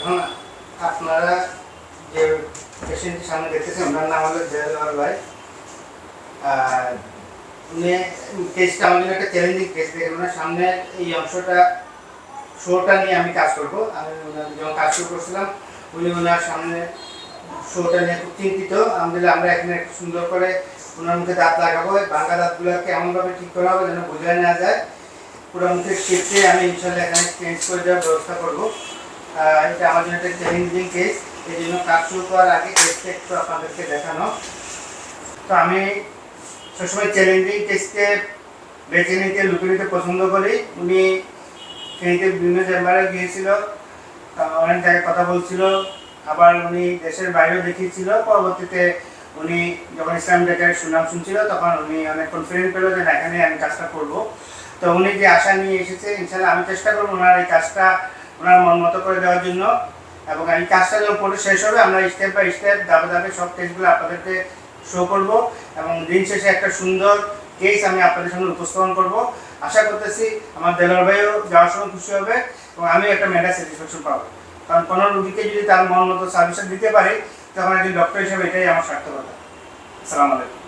এখন আপনারা যে পেশেন্টের সামনে দেখতেছেন ওনার নাম হলো জয়লাল ভাই। উনি কেসটা আমার জন্য একটা চ্যালেঞ্জিং কেস। দেখেন ওনার সামনে এই অংশটা শোটা নিয়ে আমি কাজ করবো। আমি যখন কাজ শুরু করছিলাম উনি ওনার সামনে শোটা নিয়ে খুব চিন্তিত। আলহামদুলিল্লাহ আমরা এখানে একটু সুন্দর করে ওনার মুখে দাঁত লাগাবো। ভাঙা দাঁতগুলোকে এমনভাবে ঠিক করা হবে যেন বোঝা না যায়। পুরো মুখের শেপে আমি ইনশাল্লাহ এখানে চেঞ্জ করে দেওয়ার ব্যবস্থা করবো। এটা আমার জন্য একটা চ্যালেঞ্জিং কেস, এই জন্য কাজ শুরু করার আগে কেসটা একটু আপনাদেরকে দেখানো। তো আমি সবসময় চ্যালেঞ্জিং কেসকে বেছে নিতে লুকে নিতে পছন্দ করি। উনি ফেনীতে বিভিন্ন চেম্বারে গিয়েছিল, অনেক জায়গায় কথা বলছিল, আবার উনি দেশের বাইরেও দেখিয়েছিল। পরবর্তীতে উনি যখন ইসলাম ডেকের সুনাম শুনছিল তখন উনি অনেক কনফিডেন্ট পেল যে না এখানে আমি কাজটা করবো। তো উনি যে আশা নিয়ে এসেছে ইনশাল্লাহ আমি চেষ্টা করবো ওনার এই কাজটা ওনার মন মতো করে দেওয়ার জন্য। এবং এই কাজটা যখন পরে শেষ হবে আমরা স্টেপ বাই স্টেপ ধাপে ধাপে সব কেসগুলো আপনাদেরকে শো করব এবং দিন শেষে একটা সুন্দর কেস আমি আপনাদের সামনে উপস্থাপন করব। আশা করতেছি আমার দেলোয়ার ভাইও যাওয়ার সময় খুশি হবে এবং আমি একটা মেটা স্যাটিসফ্যাকশন পাবো। কারণ কোনো রুগীকে যদি তার মন মতো সার্ভিস দিতে পারি তখন একজন ডক্টর হিসেবে এটাই আমার সার্থকতা। আসসালামু আলাইকুম।